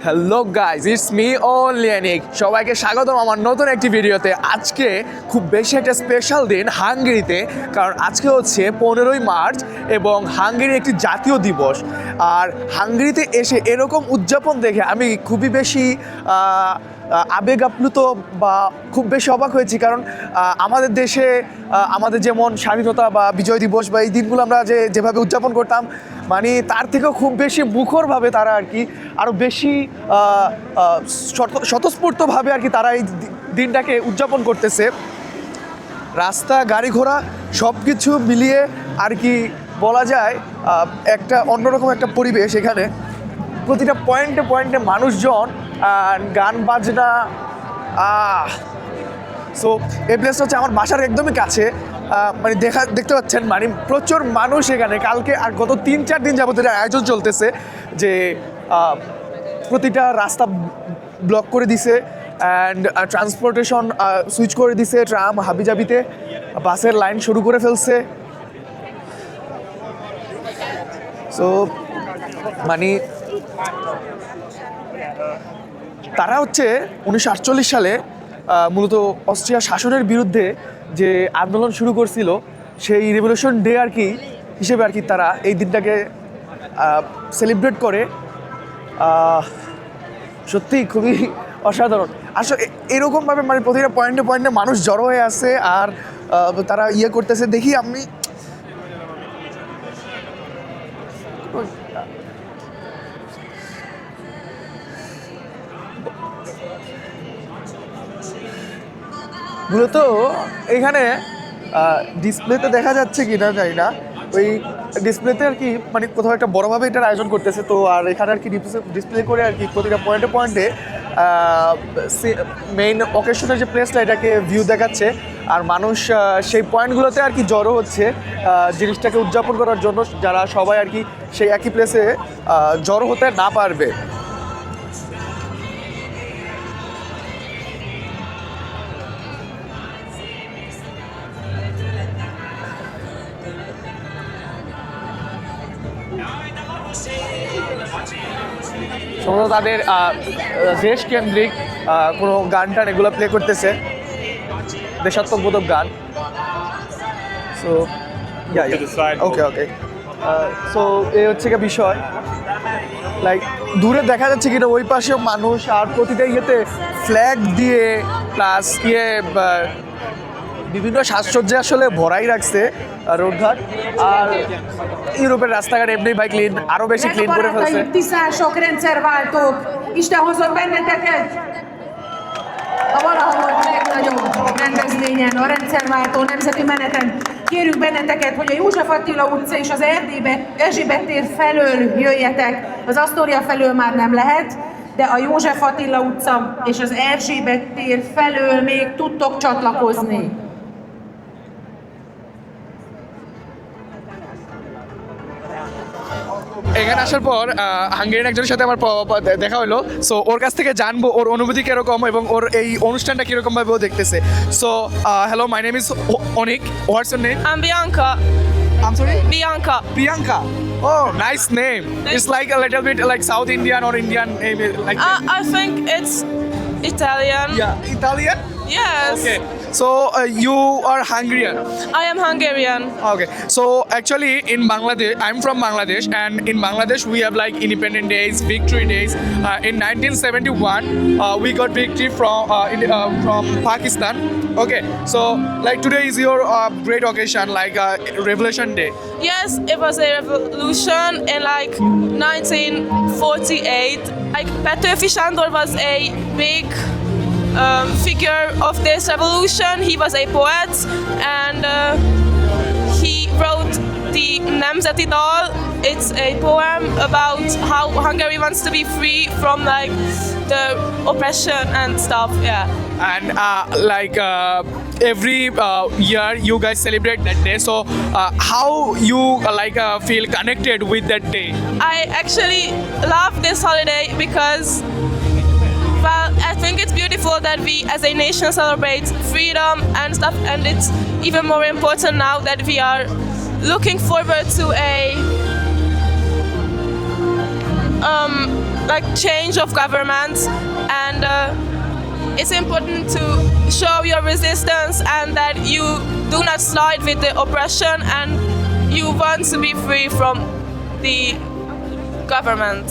Hello guys, it's me only Anik. সবাইকে স্বাগতম আমার নতুন একটি ভিডিওতে। আজকে খুব বেশি একটা স্পেশাল দিন হাঙ্গেরিতে, কারণ আজকে হচ্ছে 15ই মার্চ এবং হাঙ্গেরির একটি জাতীয় দিবস। আর হাঙ্গেরিতে এসে এরকম উদযাপন দেখে আমি খুবই বেশি আবেগ আপ্লুত বা খুব বেশি অবাক হয়েছি, কারণ আমাদের দেশে আমাদের যেমন স্বাধীনতা বা বিজয় দিবস বা এই দিনগুলো আমরা যেভাবে উদযাপন করতাম, মানে তার থেকেও খুব বেশি মুখরভাবে তারা আর কি আরও বেশি স্বতঃস্ফূর্তভাবে আর কি তারা এই দিনটাকে উদযাপন করতেছে। রাস্তা, গাড়ি ঘোড়া সব কিছু মিলিয়ে আর কি বলা যায় একটা অন্যরকম একটা পরিবেশ এখানে। প্রতিটা পয়েন্টে পয়েন্টে মানুষজন, গান বাজনা। সো এই প্লেসটা হচ্ছে আমার বাসার একদমই কাছে। মানে দেখতে পাচ্ছেন, মানে প্রচুর মানুষ এখানে। কালকে আর গত 3-4 দিন যাবত এর আয়োজন চলতেছে, যে প্রতিটা রাস্তা ব্লক করে দিছে অ্যান্ড ট্রান্সপোর্টেশন সুইচ করে দিছে। ট্রাম হাবিজাবিতে বাসের লাইন শুরু করে ফেলছে। সো মানে তারা হচ্ছে 1948 সালে মূলত অস্ট্রিয়া শাসনের বিরুদ্ধে যে আন্দোলন শুরু করছিল, সেই রেভলিউশন ডে আর কি হিসেবে আর কি তারা এই দিনটাকে সেলিব্রেট করে। সত্যি খুবই অসাধারণ। আসলে এরকমভাবে মানে প্রতিটা পয়েন্টে পয়েন্টে মানুষ জড়ো হয়ে আছে আর তারা ইয়ে করতেছে। দেখি আমি মূলত এখানে ডিসপ্লেতে দেখা যাচ্ছে কি না জানি না, ওই ডিসপ্লেতে আর কি মানে কোথাও একটা বড়োভাবে এটার আয়োজন করতেছে। তো আর এখানে আর কি ডিসপ্লে করে আর কি প্রতিটা পয়েন্টে পয়েন্টে মেইন অকেশনের যে প্লেসটা এটাকে ভিউ দেখাচ্ছে। আর মানুষ সেই পয়েন্টগুলোতে আর কি জড়ো হচ্ছে জিনিসটাকে উদযাপন করার জন্য, যারা সবাই আর কি সেই একই প্লেসে জড়ো হতে না পারবে। সম্ভবত তাদের দেশকেন্দ্রিক কোনো গান টান এগুলো প্লে করতেছে, দেশাত্মবোধক গান। সো ওকে ওকে সো এই হচ্ছে কি বিষয়। লাইক দূরে দেখা যাচ্ছে কিনা ওই পাশেও মানুষ, আর প্রতিটা ইয়েতে ফ্ল্যাগ দিয়ে প্লাস বিভিন্ন সাজসজ্জা আসলে ভরাই রাখছে রোডঘাট। আর ইউরোপের রাস্তাঘাট এমনি বাই ক্লিন, আরও বেশি ক্লিন করে ফেলছে। Tisztások, rendszerváltók, Isten hozott benneteket a valahol legnagyobb rendezvényen, a rendszerváltó nemzeti meneten. Kérünk benneteket, hogy a József Attila utca és az Erzsébet tér felől jöjjetek. Az Astoria felől már nem lehet, de a József Attila utca és az Erzsébet tér felől még tudtok csatlakozni. এখানে আসার পর Hungarian একজনের সাথে আমার দেখা হলো। So ওর কাছ থেকে জানবো ওর অনুভূতি কীরকম এবং ওর এই অনুষ্ঠানটা কীরকমভাবে ও দেখতেছে। So hello, my name is Anik. What's your name? I'm Bianca. I'm sorry? Bianca. Priyanka. Oh, nice name. It's like a little bit like South Indian or Indian, like I think it's Italian. yeah, Italian. Yes. Okay. So you are Hungarian. I am Hungarian. Okay. So actually in Bangladesh, I'm from Bangladesh, and in Bangladesh we have like independent days, victory days. In 1971, we got victory from Pakistan. Okay. So like today is your great occasion, like Revolution Day. Yes, it was a revolution in like 1948. Like Petőfi Sándor was a big figure of this revolution. He was a poet, and he wrote the Nemzeti Dal. It's a poem about how Hungary wants to be free from like the oppression and stuff. Yeah. And like every year you guys celebrate that day. So how you like feel connected with that day? I actually love this holiday because, well, I think it's beautiful that we as a nation celebrate freedom and stuff, and it's even more important now that we are looking forward to a like change of government, and it's important to show your resistance and that you do not slide with the oppression and you want to be free from the government.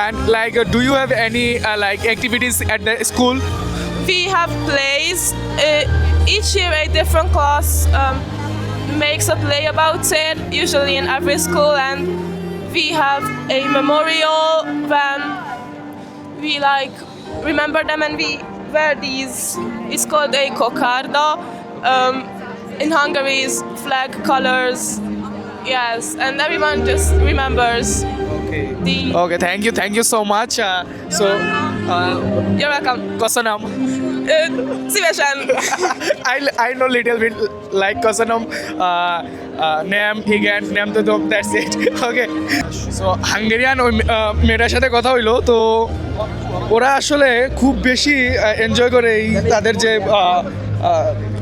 And like, do you have any like activities at the school? We have plays. Each year a different class makes a play about it, usually in every school, and we have a memorial when we like remember them and we wear these. It's called a kokarda. In Hungary's flag colors. Yes, and everyone just remembers the. Okay, thank you so much. You're welcome. Köszönöm. Szívesen. I know little bit like Köszönöm, name, igen, name to dog, that's it. Okay. So Hungarian ওই মেয়েটার সাথে কথা হইলো, তো ওরা আসলে খুব বেশি এনজয় করে এই তাদের যে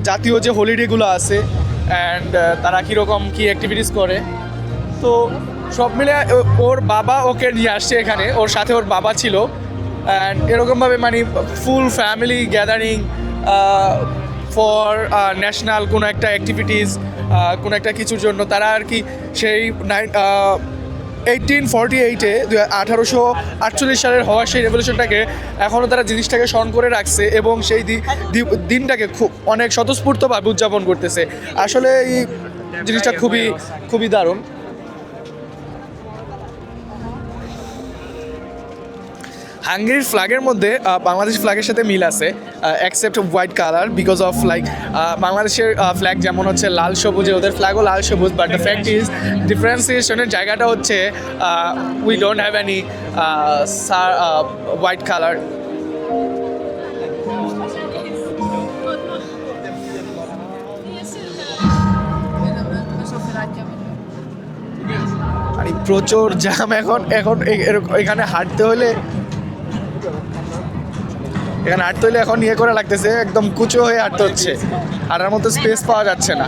জাতীয় যে হলিডেগুলো আছে অ্যান্ড তারা কীরকম কী অ্যাক্টিভিটিস করে। তো সব মিলে ওর বাবা ওকে নিয়ে আসছে এখানে, ওর সাথে ওর বাবা ছিল অ্যান্ড এরকমভাবে মানে full family gathering for national কোনো একটা অ্যাক্টিভিটিস, কোনো একটা কিছুর জন্য তারা আর কি সেই 1848-এ 1848 সালের হওয়া সেই রেভলিউশনটাকে এখনও তারা জিনিসটাকে স্মরণ করে রাখছে এবং সেই দিনটাকে খুব অনেক স্বতঃস্ফূর্তভাবে উদযাপন করতেছে। আসলে এই জিনিসটা খুবই খুবই দারুণ। হাঙ্গেরির ফ্ল্যাগের মধ্যে বাংলাদেশ ফ্ল্যাগের সাথে মিল আছে, accept white colour because of like বাংলাদেশের ফ্ল্যাগ যেমন হচ্ছে লাল সবুজে, ওদের ফ্ল্যাগও লাল সবুজ, বাট দ্য ফ্যাক্ট ইজ ডিফারেন্সিয়েশনের জায়গাটা হচ্ছে we don't have any white colour. আর প্রচুর জ্যাম এখন এখানে হাঁটতে হলে এখন ইয়ে করে লাগতেছে, একদম কুচো হয়ে হাঁটতে হচ্ছে, হাঁটার মতো স্পেস পাওয়া যাচ্ছে না।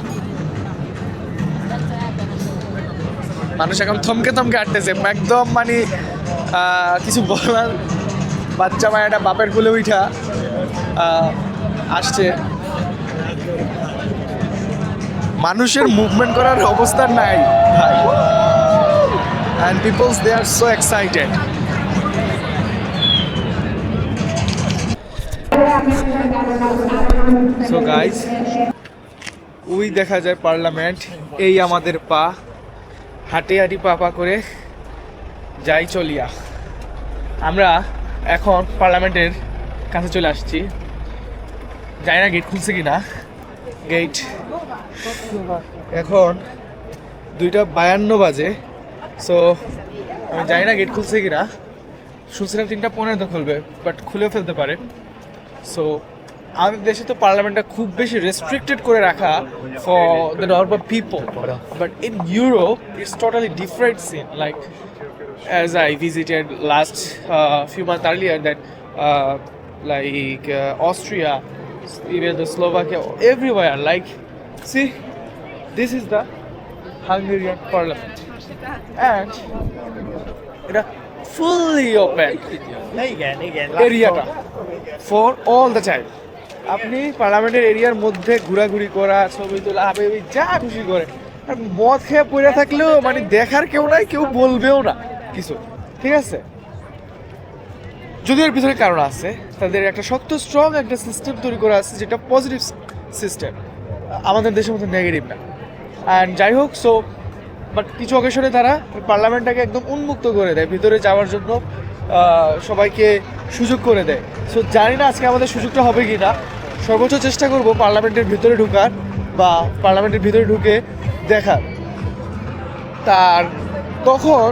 মানুষ এখন থমকে হাঁটতেছে একদম, মানে কিছু বলার বাচ্চা মায়েরা বাপের কোলে উঠা আসছে। মানুষের মুভমেন্ট করার অবস্থা নাই ভাই, and people they are so excited. So guys, ওই দেখা যায় পার্লামেন্ট, এই আমাদের পা হাঁটি পা করে যাই চলিয়া। আমরা এখন পার্লামেন্টের কাছে চলে আসছি, জানি না গেট খুলছে কিনা। গেট এখন 2:52 বাজে, সো আমি জানি না গেট খুলছে কিনা। শুনছিলাম 3:15 খুলবে, বাট খুলেও ফেলতে পারে। সো আমাদের দেশে তো পার্লামেন্টটা খুব বেশি রেস্ট্রিক্টেড করে রাখা for the normal people, but in Europe it's totally different scene. Like as I visited last few months earlier, that Austria, even the Slovakia, everywhere. Like, see, this is the Hungarian parliament, and it's fully open area for all the time. আপনি পার্লামেন্টের এরিয়ার মধ্যে ঘোরাঘুরি করা, ছবি তোলা, হাবিবি যা খুশি করে, আর মদ খেয়ে পড়ে থাকলেও মানে দেখার কেউ নাই, কেউ বলবেও না কিছু, ঠিক আছে? যদি এর ভিতরে কারণ আছে, তাদের একটা শক্ত স্ট্রং একটা সিস্টেম তৈরি করা আছে যেটা পজিটিভ সিস্টেম, আমাদের দেশের মধ্যে নেগেটিভ না। অ্যান্ড যাই হোক, সো বাট কিছু অকেশনে তারা পার্লামেন্টটাকে একদম উন্মুক্ত করে দেয়, ভিতরে যাওয়ার জন্য সবাইকে সুযোগ করে দেয়। সো জানি না আজকে আমাদের সুযোগটা হবে কি না, সর্বোচ্চ চেষ্টা করব পার্লামেন্টের ভিতরে ঢোকার বা পার্লামেন্টের ভিতরে ঢুকে দেখার। তার তখন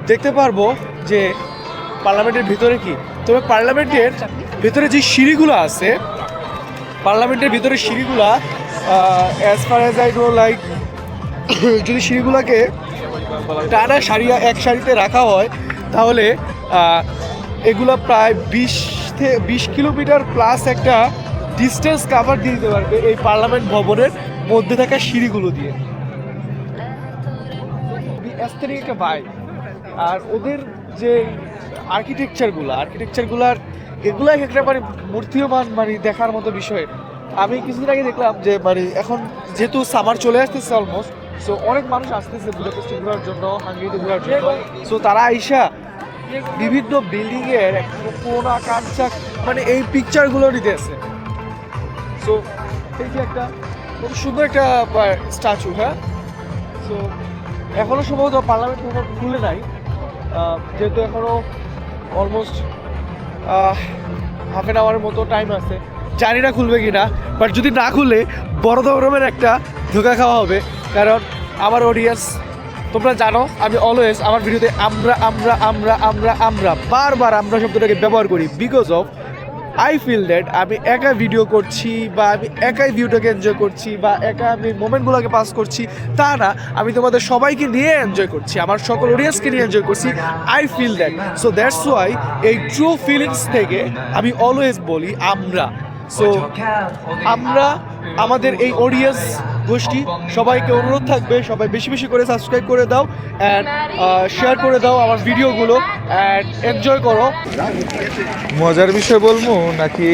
দেখতে পারবো যে পার্লামেন্টের ভিতরে কি। তবে পার্লামেন্টের ভিতরে যে সিঁড়িগুলো আছে, পার্লামেন্টের ভিতরে সিঁড়িগুলা as far as I know, like যদি সিঁড়িগুলোকে টানা এক সারিতে রাখা হয় তাহলে এগুলো প্রায় 20 কিলোমিটার প্লাস একটা ডিস্টেন্স কাভার দিয়ে দিতে পারবে এই পার্লামেন্ট ভবনের মধ্যে থাকা সিঁড়িগুলো দিয়ে। একটা ভাই আর ওদের যে আর্কিটেকচারগুলার এগুলো একটা মানে মূর্তিমান মানে দেখার মতো বিষয়। আমি কিছুদিন আগে দেখলাম যে মানে এখন যেহেতু সামার চলে আসতেছে অলমোস্ট, সো অনেক মানুষ আসতেছে বুদাপেস্টে ঘোরার জন্য, হাঙ্গেরিতে ঘোরার জন্য। সো তারা আইসা বিভিন্ন বিল্ডিং এর কোনা কাঁচা মানে এই পিকচারগুলো নিতেছে। সো এই যে একটা খুব সুন্দর একটা স্ট্যাচু, হ্যাঁ। সো এখনো সম্ভবত পার্লামেন্ট ভবন খুলে নাই, যেহেতু এখনো অলমোস্ট হাফ অ্যান আওয়ারের মতো টাইম আছে। জানি না খুলবে কিনা, বাট যদি না খুলে বড় ধরনের একটা ধোঁকা খাওয়া হবে। কারণ আমার অডিয়েন্স তোমরা জানো আমি অলওয়েজ আমার ভিডিওতে আমরা বারবার আমরা শব্দটাকে ব্যবহার করি, because of I feel that আমি একা ভিডিও করছি বা আমি একাই ভিডিওটাকে এনজয় করছি বা একা আমি মোমেন্টগুলোকে পাস করছি তা না, আমি তোমাদের সবাইকে নিয়ে এনজয় করছি, আমার সকল অডিয়েন্সকে নিয়ে এনজয় করছি। I feel that, so that's why এই ট্রু ফিলিংস থেকে আমি অলওয়েজ বলি আমরা। সো আমরা আমাদের এই অডিয়েন্স গোষ্ঠী সবাইকে অনুরোধ থাকবে, সবাই বেশি বেশি করে সাবস্ক্রাইব করে দাও অ্যান্ড শেয়ার করে দাও আমার ভিডিওগুলো অ্যান্ড এনজয় করো। মজার বিষয় বলবো নাকি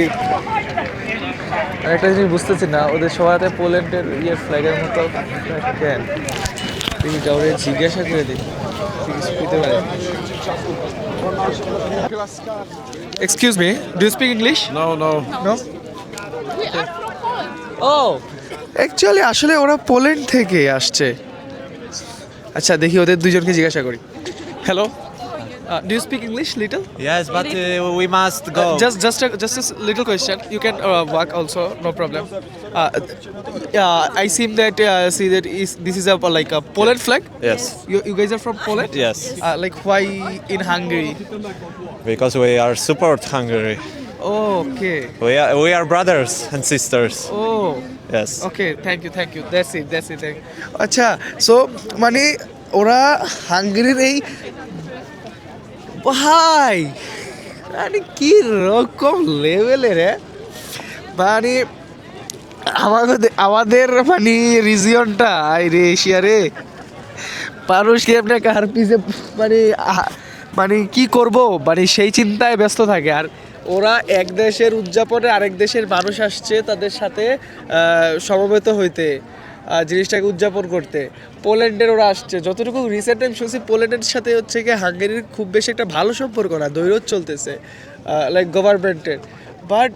একটা জিনিস বুঝতেছি না, ওদের সবার হাতে পোল্যান্ডের ফ্ল্যাগের মতো কেন, দেখি কাউরে জিজ্ঞাসা করে দিই পেতে পারে। Excuse me, do you speak English? No. No. Oh actually আসলে ওরা পোল্যান্ড থেকে আসছে। আচ্ছা দেখি ওদের দুজনকে জিজ্ঞাসা করি। Hello, do you speak English little? Yes, but we must go. Just a little question. You can walk also, no problem. I seem that see that this is a like a Poland flag. Yes. You guys are from Poland? Yes. Like why in Hungary? Because we are support Hungary. Oh, okay. We are brothers and sisters. Oh. Yes. Okay, thank you that's it আচ্ছা, so মানে ওরা হাঙ্গেরির এই ভাই মানে কি রকম লেভেলের মানে আমাদের মানে রিজিয়নটা রে এশিয়ারে মানুষ কেমনে কার পিছে মানে মানে কি করব মানে সেই চিন্তায় ব্যস্ত থাকে। আর ওরা এক দেশের উদযাপনে আরেক দেশের মানুষ আসছে তাদের সাথে সমবেত হইতে, জিনিসটাকে উদযাপন করতে। পোল্যান্ডের ওরা আসছে, যতটুকু রিসেন্ট টাইম শুনছি পোল্যান্ডের সাথে হচ্ছে কি হাঙ্গেরির খুব বেশি একটা ভালো সম্পর্ক না, দৈরথ চলতেছে লাইক গভর্নমেন্টের। বাট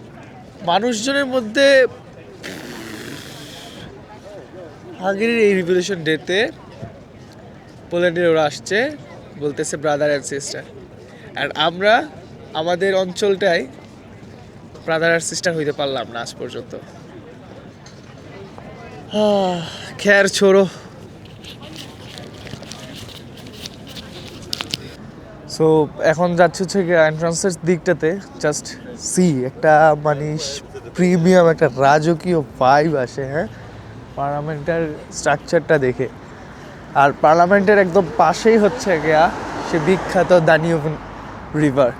মানুষজনের মধ্যে হাঙ্গেরির এই রিভলিউশন ডেতে পোল্যান্ডের ওরা আসছে, বলতেছে ব্রাদার অ্যান্ড সিস্টার। আর আমরা আমাদের অঞ্চলটায় ব্রাদার আর সিস্টার হইতে পারলাম না আজ পর্যন্ত। খেয়ার ছোড়ো। সো এখন যাচ্ছে হচ্ছে এন্ট্রান্সের দিকটাতে, জাস্ট সি একটা মানে প্রিমিয়াম একটা রাজকীয় ভাইব আসে, হ্যাঁ, পার্লামেন্টের স্ট্রাকচারটা দেখে। আর পার্লামেন্টের একদম পাশেই হচ্ছে গিয়া সে বিখ্যাত দানিউব রিভার,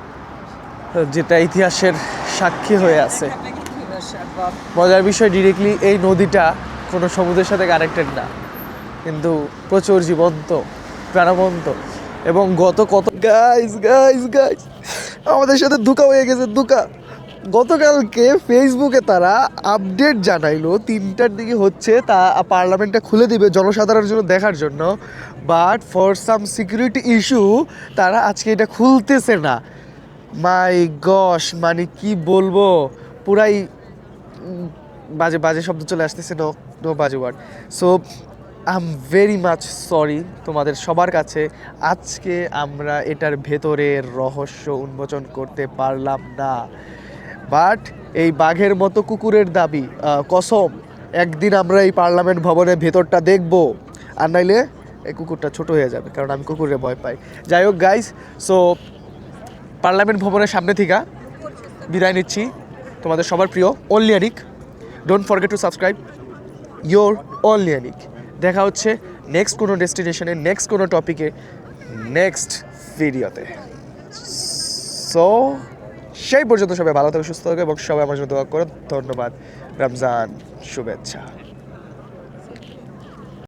যেটা ইতিহাসের সাক্ষী হয়ে আছে। মজার বিষয়, ডিরেক্টলি এই নদীটা কোনো সমুদ্রের সাথে কানেক্টেড না, কিন্তু প্রচুর জীবন্ত, প্রাণবন্ত। এবং কত গাইজ আমাদের সাথে ধোঁকা হয়ে গেছে, ধোঁকা। গতকালকে ফেসবুকে তারা আপডেট জানাইলো 3টার দিকে হচ্ছে তা পার্লামেন্টটা খুলে দিবে জনসাধারণের জন্য দেখার জন্য, but for some security issue তারা আজকে এটা খুলতেছে না। মাই গশ, মানে কি বলবো, পুরাই বাজে শব্দ চলে আসতেছে, নো বাজে word. So I am very much sorry তোমাদের সবার কাছে, আজকে আমরা এটার ভেতরের রহস্য উন্মোচন করতে পারলাম না। বাট এই বাঘের মতো কুকুরের দাবি কসম, একদিন আমরা এই পার্লামেন্ট ভবনের ভেতরটা দেখব, আর নাইলে এই কুকুরটা ছোট হয়ে যাবে, কারণ আমি কুকুরে ভয় পাই। যাই হোক গাইজ, সো পার্লামেন্ট ভবনের সামনে থেকে বিদায় নিচ্ছি, তোমাদের সবার প্রিয় only Anik. Don't forget to subscribe your only Anik. দেখা হচ্ছে নেক্সট কোনো ডেস্টিনেশনে, নেক্সট কোনো টপিকে, নেক্সট ভিডিওতে। সো সেই পর্যন্ত সবাই ভালো থাকবে, সুস্থ থাকবে এবং সবাই আমার জন্য দোয়া করো। ধন্যবাদ, রমজান শুভেচ্ছা।